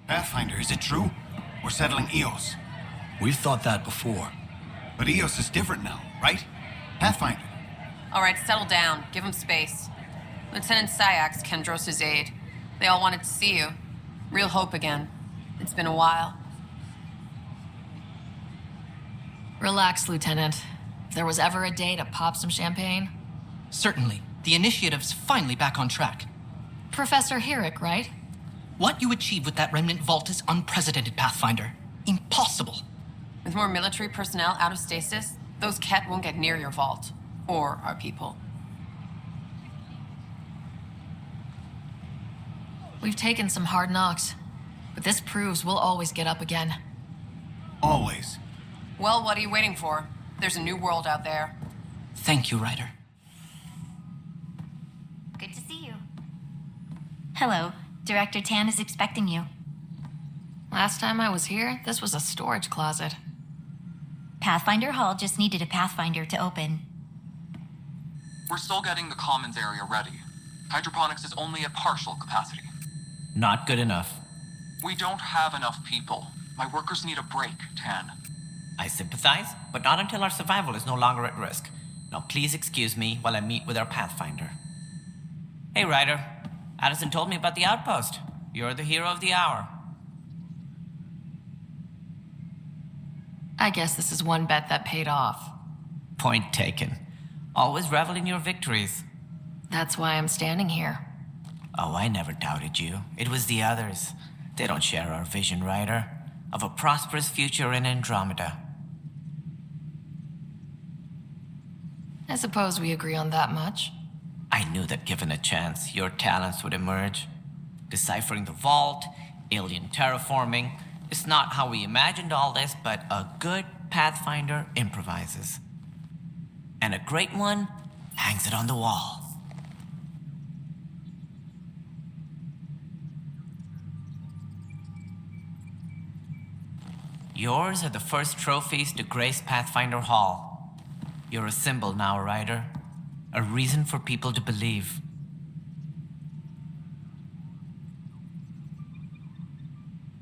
Pathfinder, is it true? We're settling Eos. We've thought that before. But Eos is different now, right? Pathfinder. All right, settle down. Give him space. Lieutenant Syax, Kendros' aide. They all wanted to see you. Real hope again. It's been a while. Relax, Lieutenant. If there was ever a day to pop some champagne... Certainly. The initiative's finally back on track. Professor Herrick, right? What you achieved with that remnant vault is unprecedented, Pathfinder. Impossible. With more military personnel out of stasis, those Kett won't get near your vault. Or our people. We've taken some hard knocks. But this proves we'll always get up again. Always. Well, what are you waiting for? There's a new world out there. Thank you, Ryder. Good to see you. Hello. Director Tan is expecting you. Last time I was here, this was a storage closet. Pathfinder Hall just needed a Pathfinder to open. We're still getting the commons area ready. Hydroponics is only at partial capacity. Not good enough. We don't have enough people. My workers need a break, Tan. I sympathize, but not until our survival is no longer at risk. Now please excuse me while I meet with our Pathfinder. Hey, Ryder. Addison told me about the outpost. You're the hero of the hour. I guess this is one bet that paid off. Point taken. Always revel in your victories. That's why I'm standing here. Oh, I never doubted you. It was the others. They don't share our vision, Ryder, of a prosperous future in Andromeda. I suppose we agree on that much. I knew that given a chance, your talents would emerge. Deciphering the vault, alien terraforming. It's not how we imagined all this, but a good Pathfinder improvises. And a great one hangs it on the wall. Yours are the first trophies to grace Pathfinder Hall. You're a symbol now, Ryder. A reason for people to believe.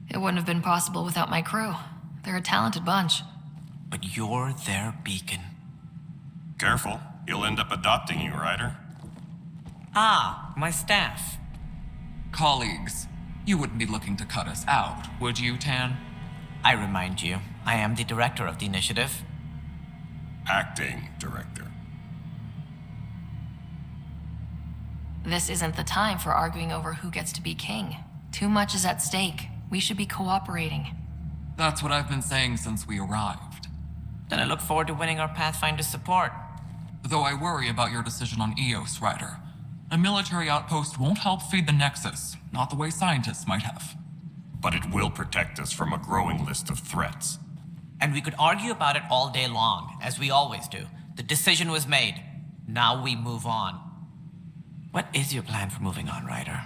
It wouldn't have been possible without my crew. They're a talented bunch. But you're their beacon. Careful. He'll end up adopting you, Ryder. Ah, my staff. Colleagues, you wouldn't be looking to cut us out, would you, Tan? I remind you, I am the director of the initiative. Acting director. This isn't the time for arguing over who gets to be king. Too much is at stake. We should be cooperating. That's what I've been saying since we arrived. Then I look forward to winning our Pathfinder support. Though I worry about your decision on Eos, Ryder. A military outpost won't help feed the Nexus, not the way scientists might have. But it will protect us from a growing list of threats. And we could argue about it all day long, as we always do. The decision was made. Now we move on. What is your plan for moving on, Ryder?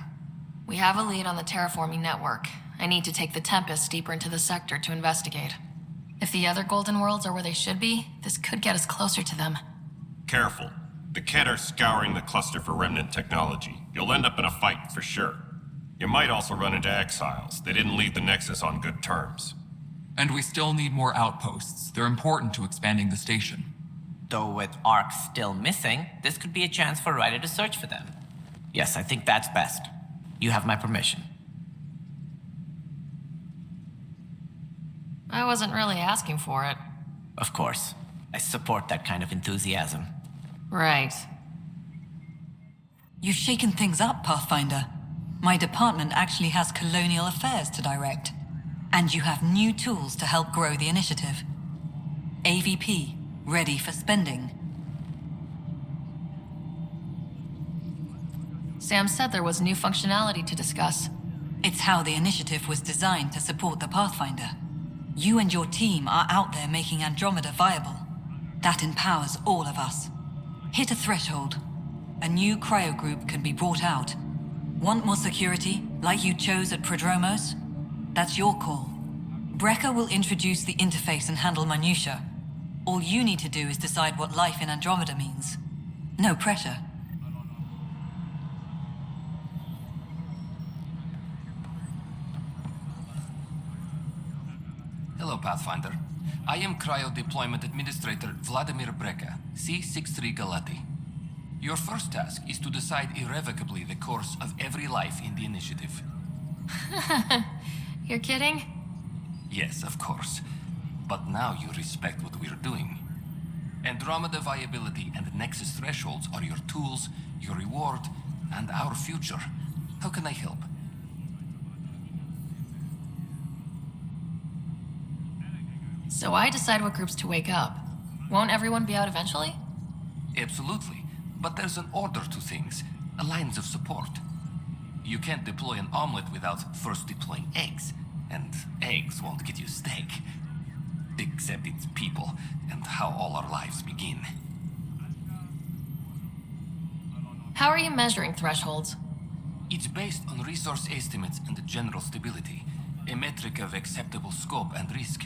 We have a lead on the terraforming network. I need to take the Tempest deeper into the sector to investigate. If the other Golden Worlds are where they should be, this could get us closer to them. Careful. The Kett are scouring the cluster for remnant technology. You'll end up in a fight for sure. You might also run into exiles. They didn't leave the Nexus on good terms. And we still need more outposts. They're important to expanding the station. Though with Ark still missing, this could be a chance for Ryder to search for them. Yes, I think that's best. You have my permission. I wasn't really asking for it. Of course. I support that kind of enthusiasm. Right. You've shaken things up, Pathfinder. My department actually has colonial affairs to direct. And you have new tools to help grow the initiative. AVP, ready for spending. Sam said there was new functionality to discuss. It's how the initiative was designed to support the Pathfinder. You and your team are out there making Andromeda viable. That empowers all of us. Hit a threshold. A new cryo group can be brought out. Want more security, like you chose at Prodromos? That's your call. Brecker will introduce the interface and handle minutiae. All you need to do is decide what life in Andromeda means. No pressure. Hello, Pathfinder. I am Cryo Deployment Administrator Vladimir Breka, C-63 Galati. Your first task is to decide irrevocably the course of every life in the initiative. You're kidding? Yes, of course. But now you respect what we're doing. Andromeda viability and Nexus thresholds are your tools, your reward, and our future. How can I help? So I decide what groups to wake up. Won't everyone be out eventually? Absolutely. But there's an order to things, a lines of support. You can't deploy an omelet without first deploying eggs. And eggs won't get you steak. Except it's people, and how all our lives begin. How are you measuring thresholds? It's based on resource estimates and general stability, a metric of acceptable scope and risk.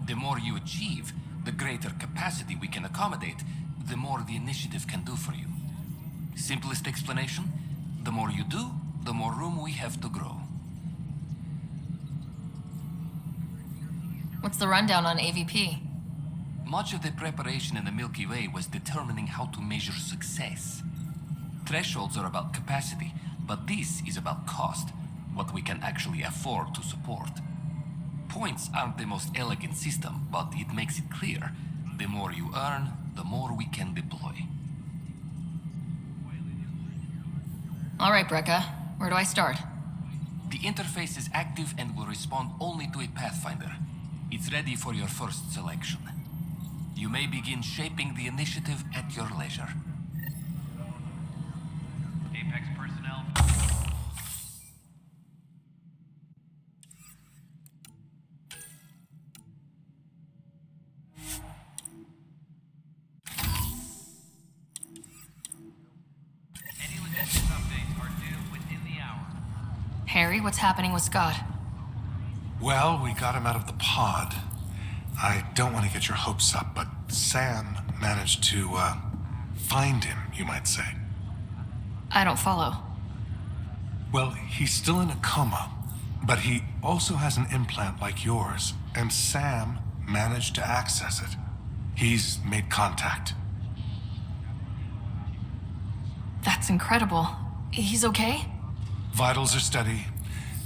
The more you achieve, the greater capacity we can accommodate, the more the initiative can do for you. Simplest explanation, the more you do, the more room we have to grow. What's the rundown on AVP? Much of the preparation in the Milky Way was determining how to measure success. Thresholds are about capacity, but this is about cost, what we can actually afford to support. Points aren't the most elegant system, but it makes it clear. The more you earn, the more we can deploy. All right, Breka. Where do I start? The interface is active and will respond only to a Pathfinder. It's ready for your first selection. You may begin shaping the initiative at your leisure. Apex personnel. Any logistics updates are due within the hour. Harry, what's happening with Scott? Well, we got him out of the pod. I don't want to get your hopes up, but Sam managed to, find him, you might say. I don't follow. Well, he's still in a coma, but he also has an implant like yours, and Sam managed to access it. He's made contact. That's incredible. He's okay? Vitals are steady,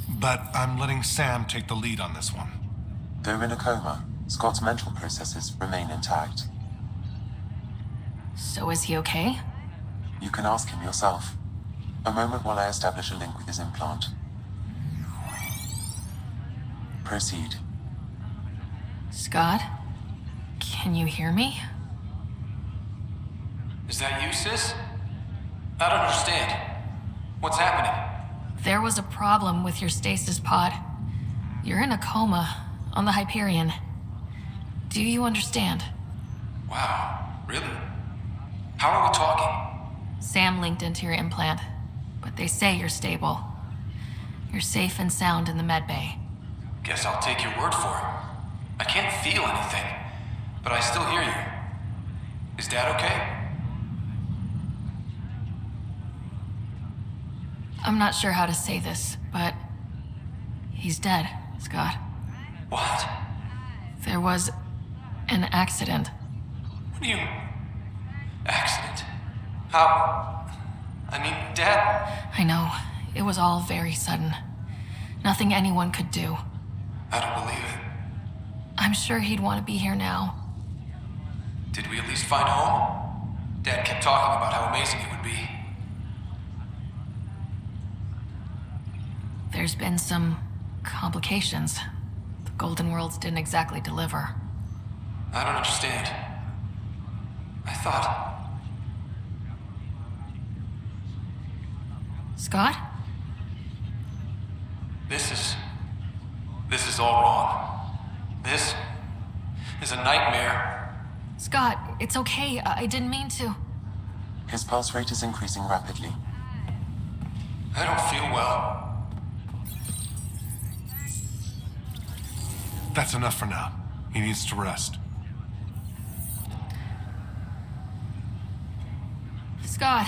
but I'm letting Sam take the lead on this one. Though in a coma, Scott's mental processes remain intact. So is he okay? You can ask him yourself. A moment while I establish a link with his implant. Proceed. Scott? Can you hear me? Is that you, sis? I don't understand. What's happening? There was a problem with your stasis pod. You're in a coma on the Hyperion. Do you understand? Wow, really? How are we talking? Sam linked into your implant, but they say you're stable. You're safe and sound in the medbay. Guess I'll take your word for it. I can't feel anything, but I still hear you. Is Dad okay? I'm not sure how to say this, but he's dead, Scott. What? There was an accident. What do you... Accident? How... I mean, Dad... I know. It was all very sudden. Nothing anyone could do. I don't believe it. I'm sure he'd want to be here now. Did we at least find home? Dad kept talking about how amazing it would be. There's been some complications. The Golden Worlds didn't exactly deliver. I don't understand. I thought... Scott? This is all wrong. This is a nightmare. Scott, it's okay. I didn't mean to. His pulse rate is increasing rapidly. I don't feel well. That's enough for now. He needs to rest. Scott.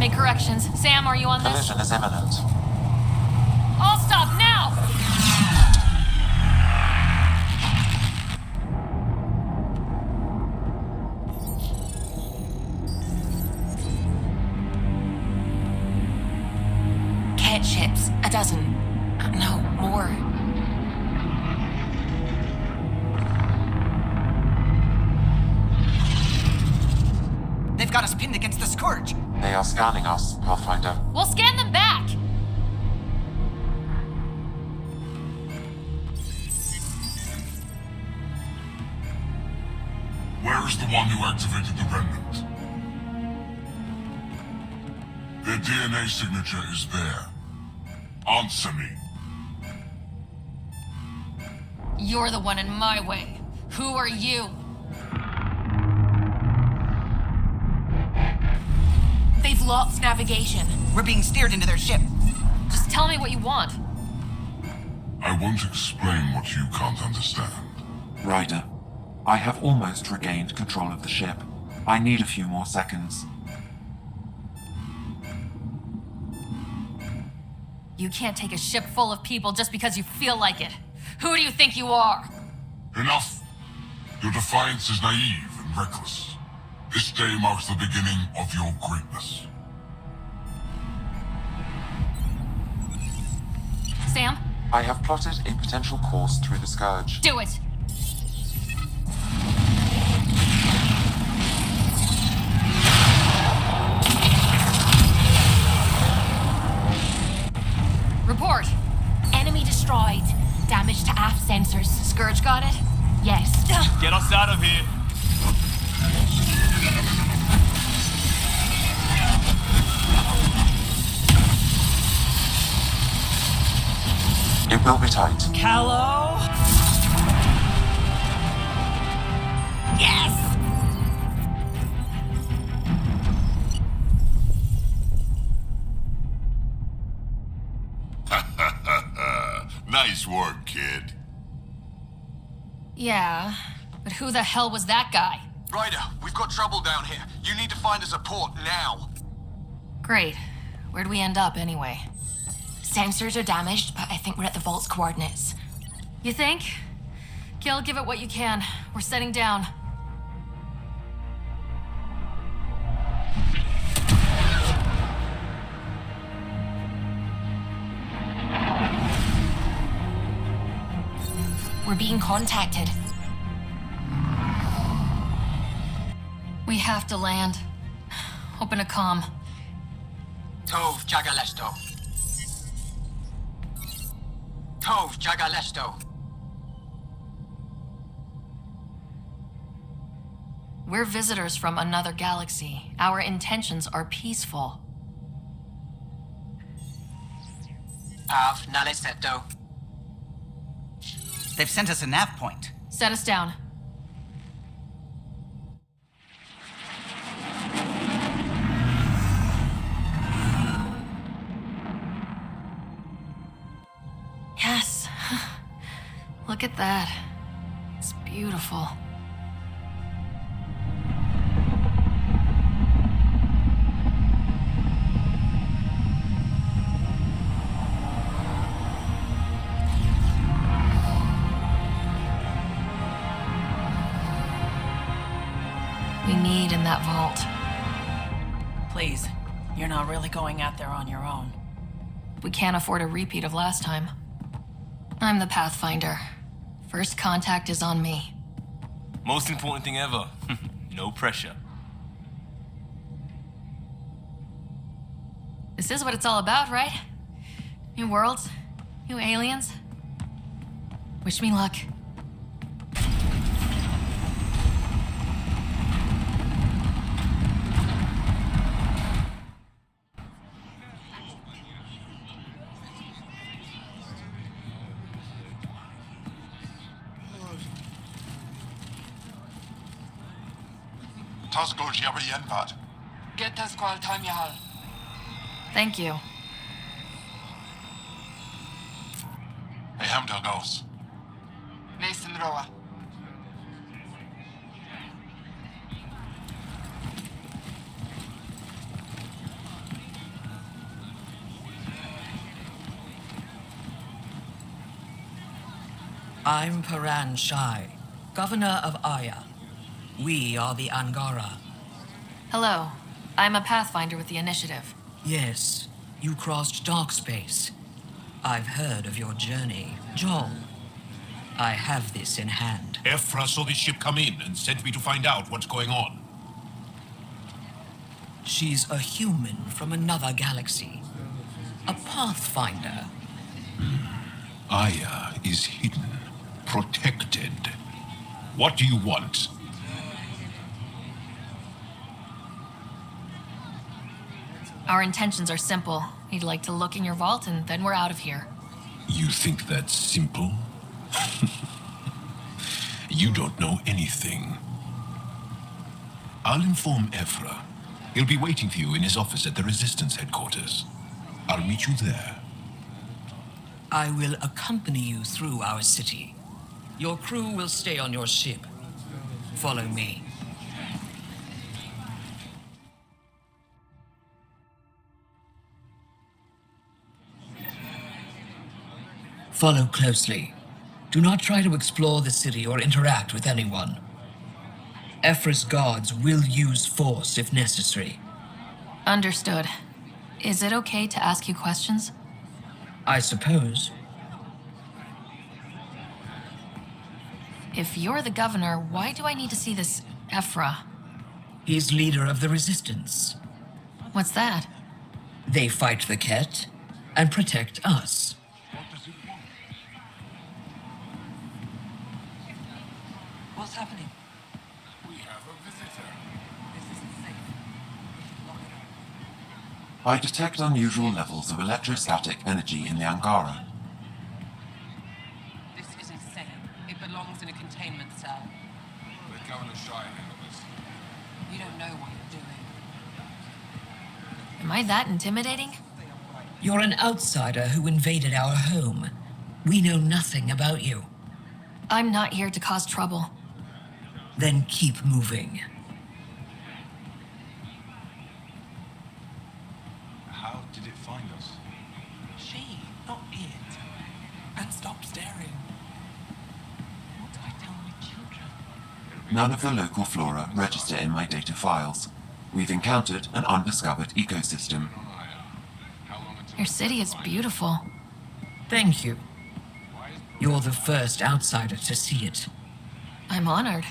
Make corrections. Sam, are you on this? Collision is imminent. All stop now! Kett ships. A dozen. No, more. They've got us pinned against the Scourge. They are scanning us, Pathfinder. We'll scan them back! Where is the one who activated the remnant? Their DNA signature is there. Answer me. You're the one in my way. Who are you? They've lost navigation. We're being steered into their ship. Just tell me what you want. I won't explain what you can't understand. Ryder, I have almost regained control of the ship. I need a few more seconds. You can't take a ship full of people just because you feel like it. Who do you think you are? Enough! Your defiance is naive and reckless. This day marks the beginning of your greatness. Sam? I have plotted a potential course through the Scourge. Do it! Report. Enemy destroyed. Damage to aft sensors. Scourge got it? Yes. Get us out of here. It will be tight. Callow? Yes! Nice work, kid. Yeah, but who the hell was that guy? Ryder, we've got trouble down here. You need to find us a port now. Great. Where'd we end up anyway? Sensors are damaged, but I think we're at the vault's coordinates. You think? Gil, give it what you can. We're setting down. We're being contacted. We have to land. Open a comm. Tov Jagalesto. Tov Jagalesto. We're visitors from another galaxy. Our intentions are peaceful. Av Naliseto. They've sent us a nav point. Set us down. Yes. Look at that. It's beautiful. We need in that vault. Please, you're not really going out there on your own. We can't afford a repeat of last time. I'm the Pathfinder. First contact is on me. Most important thing ever. No pressure. This is what it's all about, right? New worlds, new aliens. Wish me luck. Get us qual time Jaal. Thank you. Hey, Hamdel goes. Nathan Roa. I'm Paran Shai, Governor of Aya. We are the Angara. Hello. I'm a Pathfinder with the Initiative. Yes, you crossed dark space. I've heard of your journey, Jaal. I have this in hand. Evfra saw this ship come in and sent me to find out what's going on. She's a human from another galaxy. A Pathfinder. Aya is hidden, protected. What do you want? Our intentions are simple. We'd like to look in your vault and then we're out of here. You think that's simple? You don't know anything. I'll inform Evfra. He'll be waiting for you in his office at the Resistance headquarters. I'll meet you there. I will accompany you through our city. Your crew will stay on your ship. Follow me. Follow closely. Do not try to explore the city or interact with anyone. Evfra's guards will use force if necessary. Understood. Is it okay to ask you questions? I suppose. If you're the governor, why do I need to see this Evfra? He's leader of the Resistance. What's that? They fight the Kett and protect us. What's happening? We have a visitor. This isn't safe. I detect unusual levels of electrostatic energy in the Angara. This is insane. It belongs in a containment cell. Let Governor Shai handle this. You don't know what you're doing. Am I that intimidating? You're an outsider who invaded our home. We know nothing about you. I'm not here to cause trouble. Then keep moving. How did it find us? She, not it. And stop staring. What do I tell my children? None of the local flora register in my data files. We've encountered an undiscovered ecosystem. Your city is beautiful. Thank you. You're the first outsider to see it. I'm honored.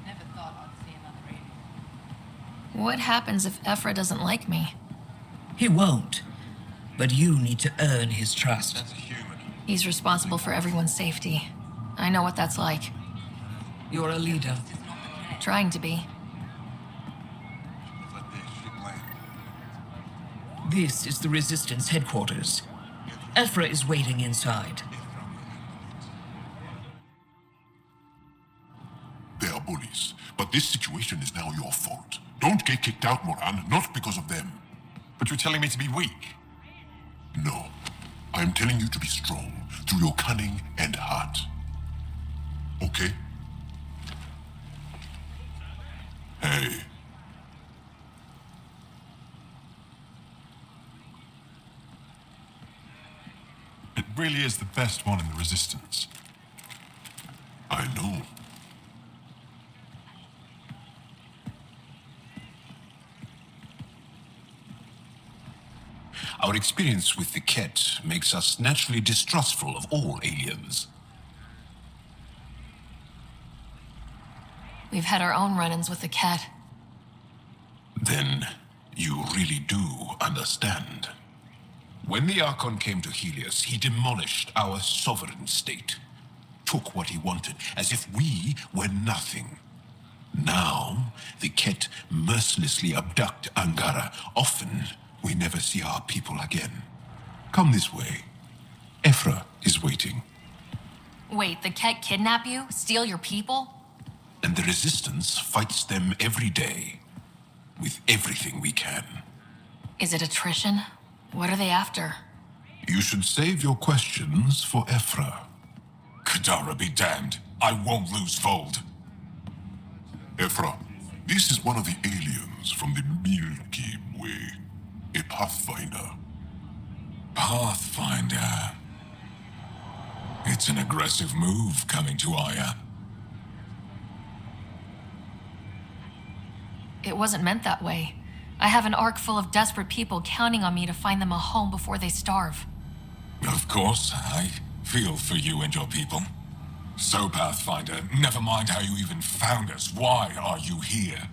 Never thought I'd see another alien. What happens if Evfra doesn't like me? He won't. But you need to earn his trust. He's responsible for everyone's safety. I know what that's like. You're a leader. Trying to be. This is the Resistance headquarters. Evfra is waiting inside. They are bullies, but this situation is now your fault. Don't get kicked out, Moran, not because of them. But you're telling me to be weak. No, I'm telling you to be strong through your cunning and heart. Okay? Hey. It really is the best one in the Resistance. I know. Our experience with the Kett makes us naturally distrustful of all aliens. We've had our own run-ins with the Kett. Then you really do understand. When the Archon came to Helios, he demolished our sovereign state. Took what he wanted, as if we were nothing. Now, the Kett mercilessly abduct Angara. Often, we never see our people again. Come this way. Evfra is waiting. Wait, the Kett kidnap you? Steal your people? And the Resistance fights them every day. With everything we can. Is it attrition? What are they after? You should save your questions for Evfra. Kadara be damned. I won't lose Fold. Evfra, this is one of the aliens from the Milky Way. A Pathfinder. Pathfinder. It's an aggressive move coming to Aya. It wasn't meant that way. I have an ark full of desperate people counting on me to find them a home before they starve. Of course, I feel for you and your people. So, Pathfinder, never mind how you even found us. Why are you here?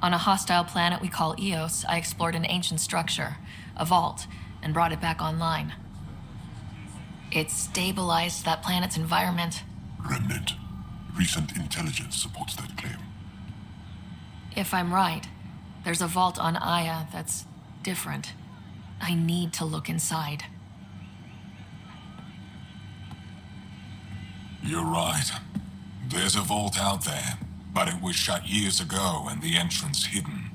On a hostile planet we call Eos, I explored an ancient structure, a vault, and brought it back online. It stabilized that planet's environment. Remnant. Recent intelligence supports that claim. If I'm right, there's a vault on Aya that's different. I need to look inside. You're right. There's a vault out there, but it was shut years ago and the entrance hidden.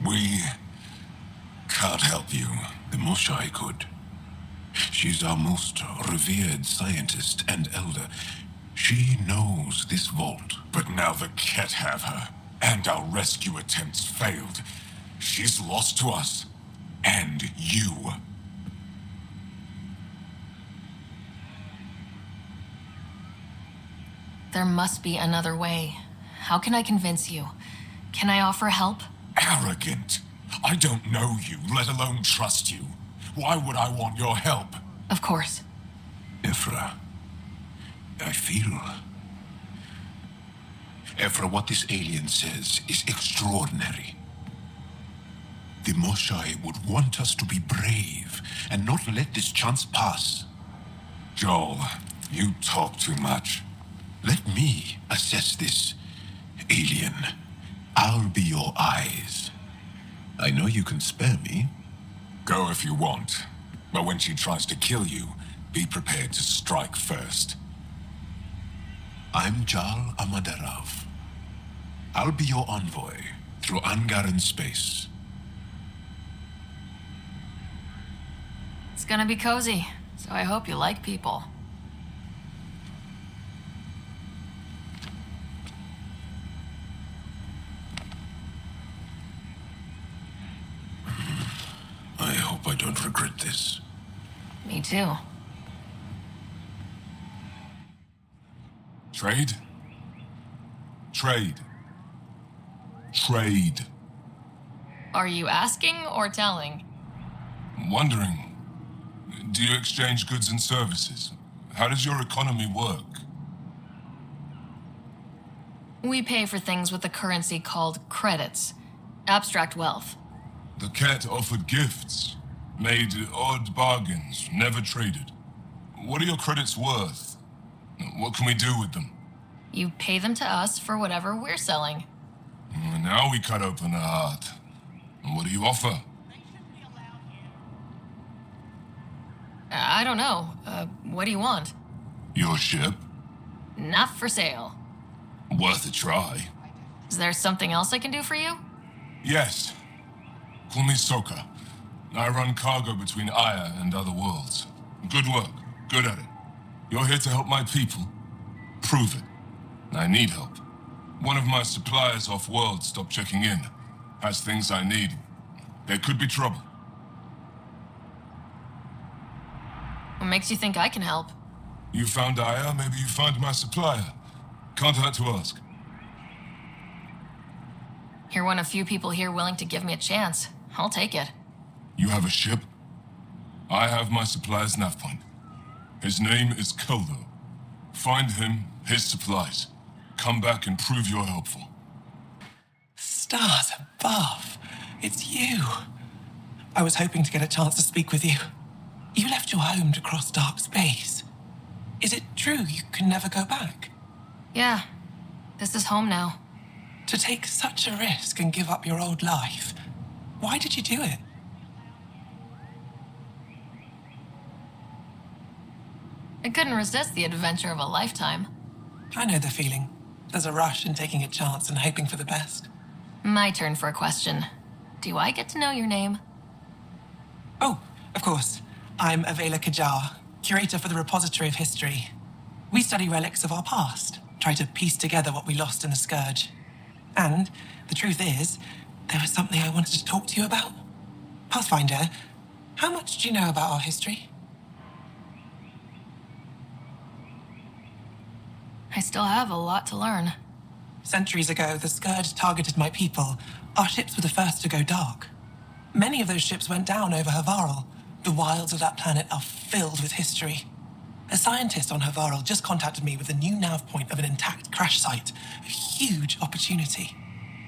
We can't help you. The Moshai could. She's our most revered scientist and elder. She knows this vault. But now the Kett have her, and our rescue attempts failed. She's lost to us. And you. There must be another way. How can I convince you? Can I offer help? Arrogant. I don't know you, let alone trust you. Why would I want your help? Of course. Evfra, I feel... Evfra, what this alien says is extraordinary. The Moshai would want us to be brave and not let this chance pass. Jaal, you talk too much. Let me assess this, alien. I'll be your eyes. I know you can spare me. Go if you want. But when she tries to kill you, be prepared to strike first. I'm Jaal Amaderav. I'll be your envoy through Angaran space. It's gonna be cozy, so I hope you like people. I hope I don't regret this. Me too. Trade? Trade. Trade. Are you asking or telling? Wondering, do you exchange goods and services? How does your economy work? We pay for things with a currency called credits. Abstract wealth. The Kett offered gifts, made odd bargains, never traded. What are your credits worth? What can we do with them? You pay them to us for whatever we're selling. Now we cut open a heart. What do you offer? I don't know. What do you want? Your ship? Not for sale. Worth a try. Is there something else I can do for you? Yes. Call me Soka. I run cargo between Aya and other worlds. Good work. Good at it. You're here to help my people. Prove it. I need help. One of my suppliers off-world stopped checking in. Has things I need. There could be trouble. What makes you think I can help? You found Aya, maybe you found my supplier. Can't hurt to ask. You're one of few people here willing to give me a chance. I'll take it. You have a ship? I have my supplier's nav point. His name is Koldo. Find him, his supplies. Come back and prove you're helpful. Stars above. It's you. I was hoping to get a chance to speak with you. You left your home to cross dark space. Is it true you can never go back? Yeah. This is home now. To take such a risk and give up your old life, why did you do it? I couldn't resist the adventure of a lifetime. I know the feeling. There's a rush in taking a chance and hoping for the best. My turn for a question. Do I get to know your name? Oh, of course. I'm Evfra Kajar, curator for the Repository of History. We study relics of our past, try to piece together what we lost in the Scourge. And the truth is, there was something I wanted to talk to you about. Pathfinder, how much do you know about our history? I still have a lot to learn. Centuries ago, the Scourge targeted my people. Our ships were the first to go dark. Many of those ships went down over Havarl. The wilds of that planet are filled with history. A scientist on Havarl just contacted me with a new nav point of an intact crash site. A huge opportunity.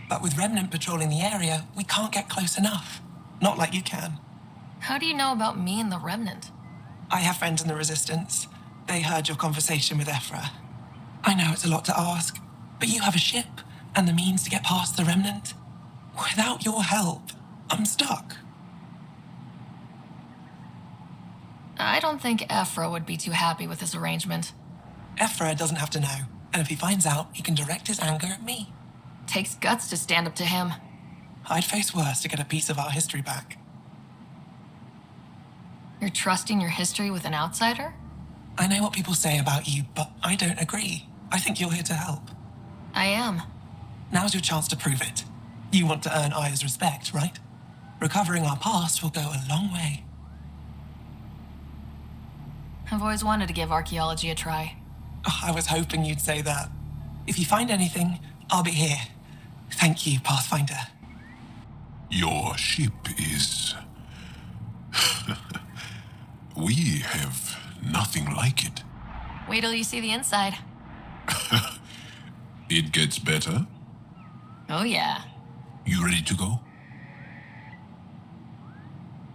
But with Remnant patrolling the area, we can't get close enough. Not like you can. How do you know about me and the Remnant? I have friends in the Resistance. They heard your conversation with Evfra. I know it's a lot to ask, but you have a ship and the means to get past the Remnant. Without your help, I'm stuck. I don't think Evfra would be too happy with this arrangement. Evfra doesn't have to know, and if he finds out, he can direct his anger at me. Takes guts to stand up to him. I'd face worse to get a piece of our history back. You're trusting your history with an outsider? I know what people say about you, but I don't agree. I think you're here to help. I am. Now's your chance to prove it. You want to earn Aya's respect, right? Recovering our past will go a long way. I've always wanted to give archaeology a try. Oh, I was hoping you'd say that. If you find anything, I'll be here. Thank you, Pathfinder. Your ship is... We have nothing like it. Wait till you see the inside. It gets better. Oh, yeah. You ready to go?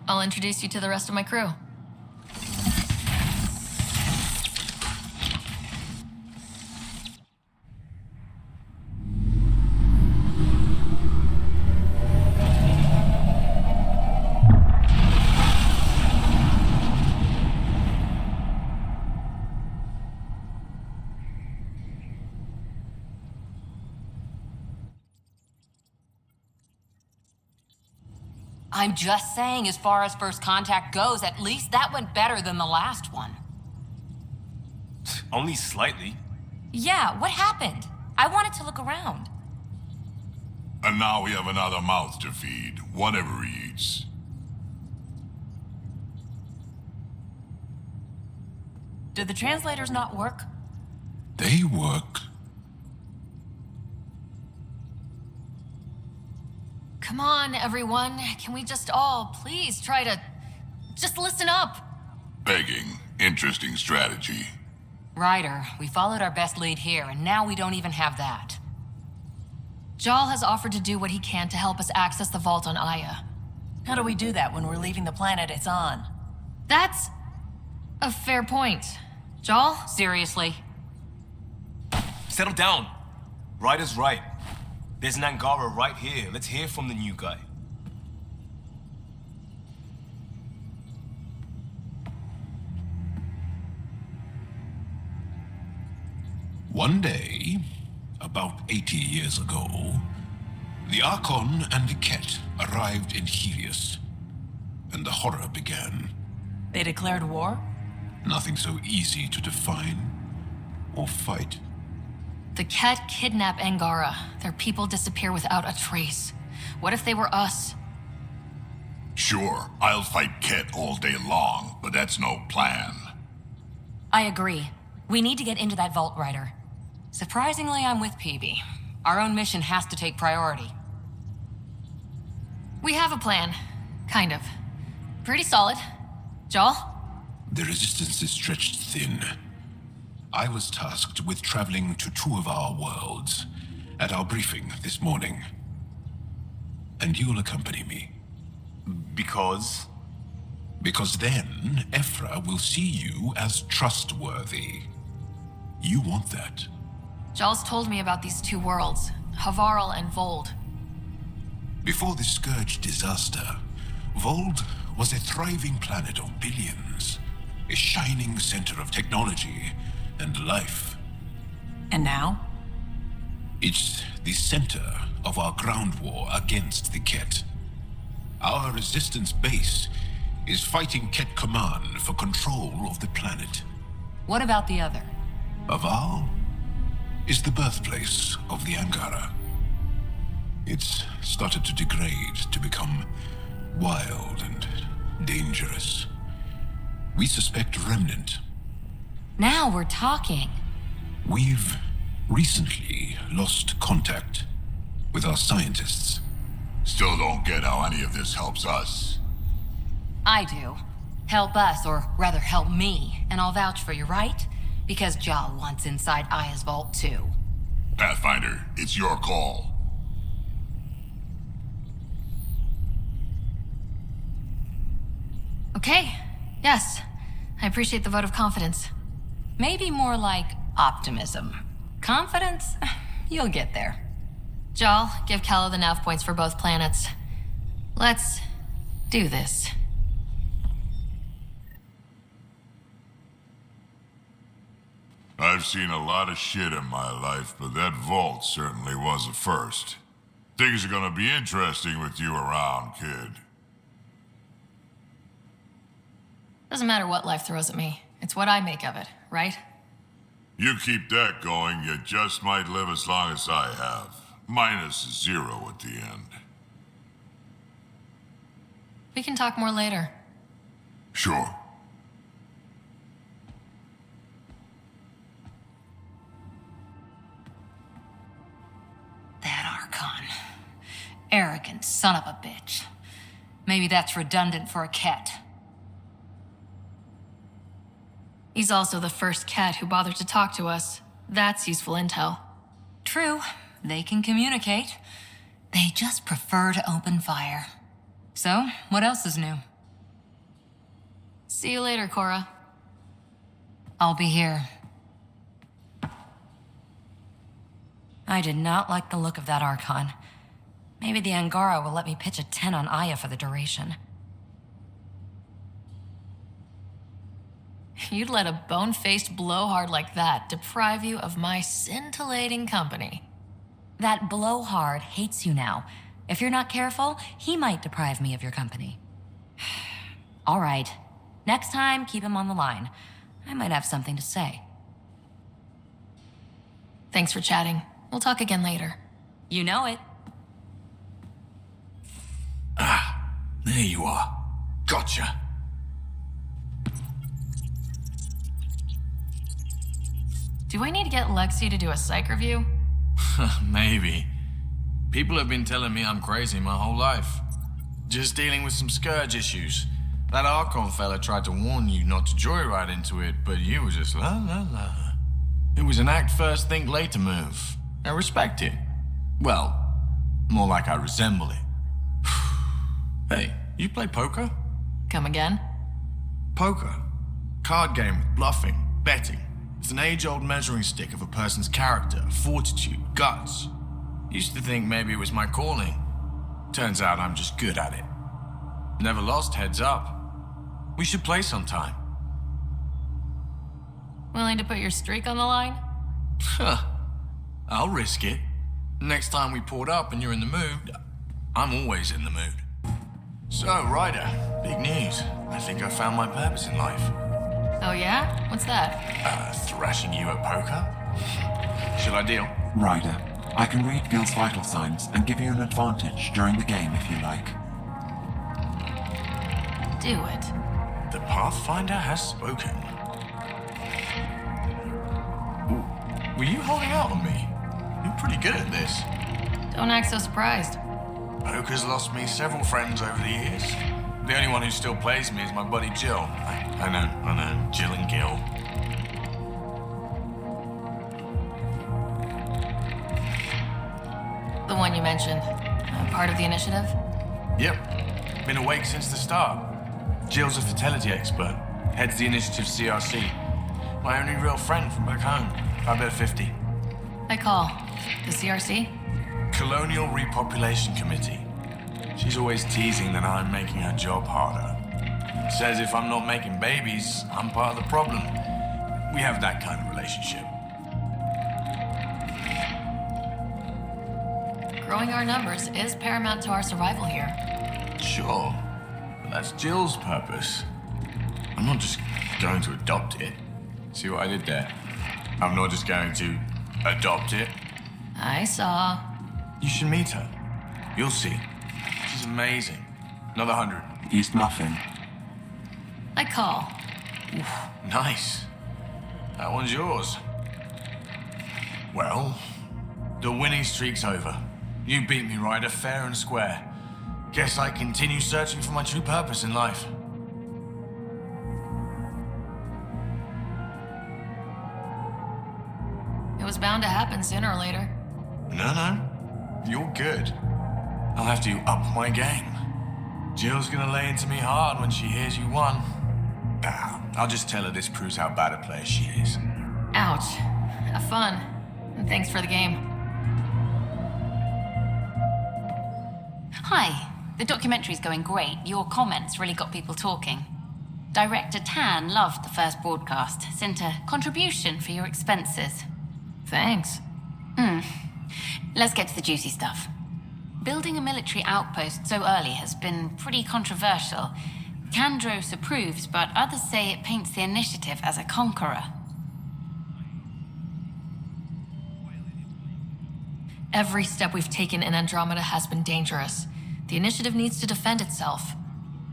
I'll introduce you to the rest of my crew. I'm just saying, as far as first contact goes, at least that went better than the last one. Only slightly. Yeah, what happened? I wanted to look around. And now we have another mouth to feed, whatever he eats. Did the translators not work? They work. Come on, everyone. Can we just all please try to just listen up? Begging. Interesting strategy. Ryder, we followed our best lead here, and now we don't even have that. Jaal has offered to do what he can to help us access the vault on Aya. How do we do that when we're leaving the planet it's on? That's a fair point. Jaal? Seriously? Settle down. Ryder's right. There's an Angara right here. Let's hear from the new guy. One day, about 80 years ago, the Archon and the Kett arrived in Helios, and the horror began. They declared war? Nothing so easy to define or fight. The Kett kidnap Angara. Their people disappear without a trace. What if they were us? Sure, I'll fight Kett all day long, but that's no plan. I agree. We need to get into that vault, Ryder. Surprisingly, I'm with PeeBee. Our own mission has to take priority. We have a plan. Kind of. Pretty solid. Jaal? The resistance is stretched thin. I was tasked with traveling to two of our worlds at our briefing this morning. And you'll accompany me. Because? Because then Evfra will see you as trustworthy. You want that. Jaal's told me about these two worlds, Havarl and Vold. Before the Scourge disaster, Vold was a thriving planet of billions, a shining center of technology and life. And now? It's the center of our ground war against the Kett. Our resistance base is fighting Kett Command for control of the planet. What about the other? Havarl is the birthplace of the Angara. It's started to degrade, to become wild and dangerous. We suspect Remnant. Now we're talking. We've recently lost contact with our scientists. Still don't get how any of this helps us. I do. Help us, or rather help me, and I'll vouch for you, right? Because Jaal wants inside Aya's vault too. Pathfinder, it's your call. Okay. Yes. I appreciate the vote of confidence. Maybe more like optimism. Confidence? You'll get there. Jaal, give Kello the nav points for both planets. Let's do this. I've seen a lot of shit in my life, but that vault certainly was a first. Things are gonna be interesting with you around, kid. Doesn't matter what life throws at me. It's what I make of it, right? You keep that going, you just might live as long as I have. Minus 0 at the end. We can talk more later. Sure. That Archon. Arrogant son of a bitch. Maybe that's redundant for a Kett. He's also the first Kett who bothered to talk to us. That's useful intel. True. They can communicate. They just prefer to open fire. So, what else is new? See you later, Cora. I'll be here. I did not like the look of that Archon. Maybe the Angara will let me pitch a 10 on Aya for the duration. You'd let a bone-faced blowhard like that deprive you of my scintillating company. That blowhard hates you now. If you're not careful, he might deprive me of your company. All right. Next time, keep him on the line. I might have something to say. Thanks for chatting. We'll talk again later. You know it. There you are. Gotcha. Do I need to get Lexi to do a psych review? Maybe. People have been telling me I'm crazy my whole life. Just dealing with some scourge issues. That Archon fella tried to warn you not to joyride into it, but you were just la la la. It was an act first, think later move. I respect it. Well, more like I resemble it. Hey, you play poker? Come again? Poker. Card game with bluffing, betting. It's an age-old measuring stick of a person's character, fortitude, guts. Used to think maybe it was my calling. Turns out I'm just good at it. Never lost heads up. We should play sometime. Willing to put your streak on the line? Huh. I'll risk it. Next time we port up and you're in the mood, I'm always in the mood. So, Ryder, big news. I think I found my purpose in life. Oh yeah? What's that? Thrashing you at poker? Should I deal? Ryder, I can read Gil's vital signs and give you an advantage during the game if you like. Do it. The Pathfinder has spoken. Ooh, were you holding out on me? You're pretty good at this. Don't act so surprised. Poker's lost me several friends over the years. The only one who still plays me is my buddy Jaal. I know. Jill and Gil. The one you mentioned. Part of the initiative? Yep. Been awake since the start. Jill's a fertility expert. Heads the initiative CRC. My only real friend from back home. I bet 50. I call. The CRC? Colonial Repopulation Committee. She's always teasing that I'm making her job harder. Says if I'm not making babies, I'm part of the problem. We have that kind of relationship. Growing our numbers is paramount to our survival here. Sure, but that's Jill's purpose. I'm not just going to adopt it. See what I did there? I'm not just going to adopt it. I saw. You should meet her. You'll see. She's amazing. Another 100. He's bluffing. I call. Nice. That one's yours. Well, the winning streak's over. You beat me, Ryder, fair and square. Guess I continue searching for my true purpose in life. It was bound to happen sooner or later. No. You're good. I'll have to up my game. Jill's gonna lay into me hard when she hears you won. I'll just tell her this proves how bad a player she is. Ouch. Have fun. And thanks for the game. Hi. The documentary's going great. Your comments really got people talking. Director Tan loved the first broadcast. Sent a contribution for your expenses. Thanks. Let's get to the juicy stuff. Building a military outpost so early has been pretty controversial. Kandros approves, but others say it paints the initiative as a conqueror. Every step we've taken in Andromeda has been dangerous. The initiative needs to defend itself.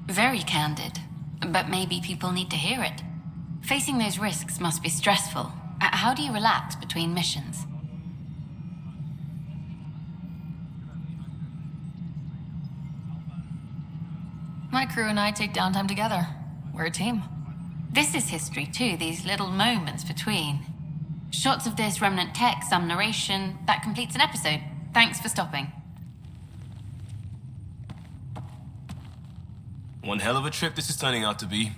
Very candid. But maybe people need to hear it. Facing those risks must be stressful. How do you relax between missions? My crew and I take downtime together. We're a team. This is history too, these little moments between. Shots of this remnant tech, some narration, that completes an episode. Thanks for stopping. One hell of a trip this is turning out to be.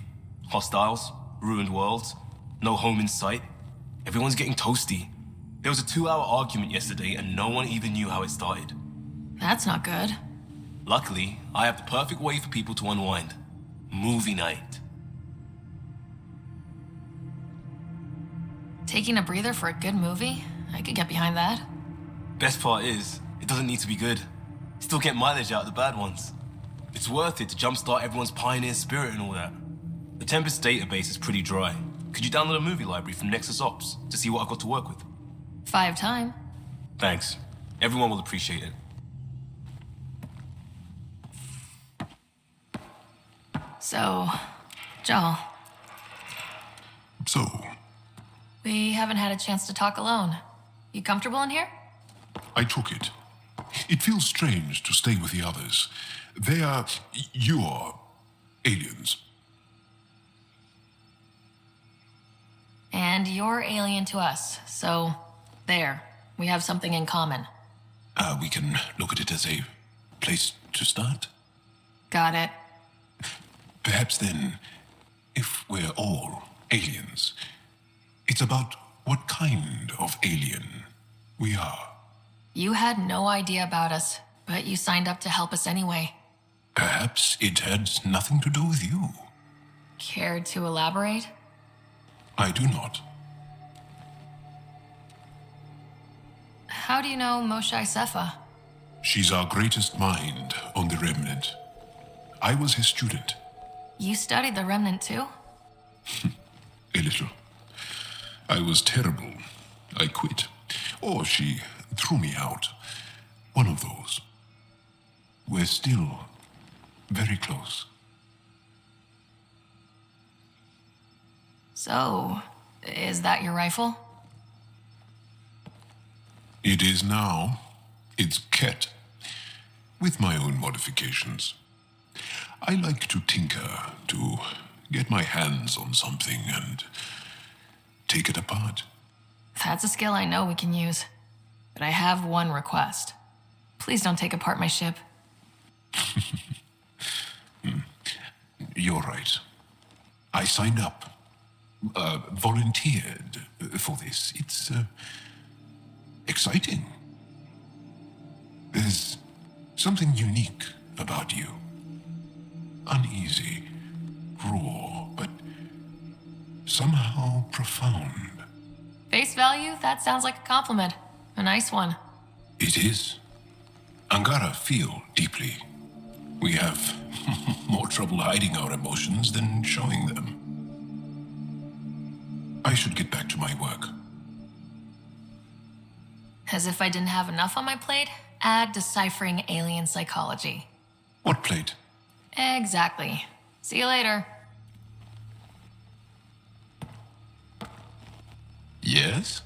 Hostiles, ruined worlds, no home in sight. Everyone's getting toasty. There was a 2-hour argument yesterday and no one even knew how it started. That's not good. Luckily, I have the perfect way for people to unwind. Movie night. Taking a breather for a good movie? I could get behind that. Best part is, it doesn't need to be good. Still get mileage out of the bad ones. It's worth it to jumpstart everyone's pioneer spirit and all that. The Tempest database is pretty dry. Could you download a movie library from Nexus Ops to see what I've got to work with? 5 time. Thanks. Everyone will appreciate it. So, Jaal. So, We haven't had a chance to talk alone. You comfortable in here? I took it. It feels strange to stay with the others. They are your aliens. And you're alien to us, so there. We have something in common. We can look at it as a place to start. Got it. Perhaps then, if we're all aliens, it's about what kind of alien we are. You had no idea about us, but you signed up to help us anyway. Perhaps it had nothing to do with you. Care to elaborate? I do not. How do you know Moshae Sefa? She's our greatest mind on the Remnant. I was his student. You studied the Remnant too? A little. I was terrible. I quit. Or she threw me out. One of those. We're still very close. So, is that your rifle? It is now. It's Kett, with my own modifications. I like to tinker, to get my hands on something and take it apart. That's a skill I know we can use. But I have one request. Please don't take apart my ship. You're right. I signed up. Volunteered for this. It's exciting. There's something unique about you. Uneasy, raw, but somehow profound. Face value? That sounds like a compliment. A nice one. It is. Angara feel deeply. We have more trouble hiding our emotions than showing them. I should get back to my work. As if I didn't have enough on my plate, add deciphering alien psychology. What plate? Exactly. See you later. Yes?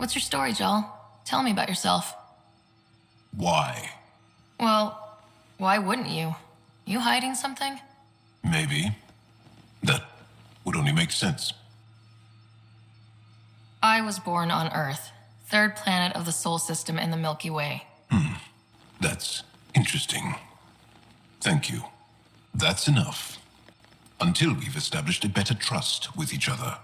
What's your story, Jaal? Tell me about yourself. Why? Well, why wouldn't you? You hiding something? Maybe. That would only make sense. I was born on Earth, third planet of the Sol system in the Milky Way. That's interesting. Thank you. That's enough. Until we've established a better trust with each other.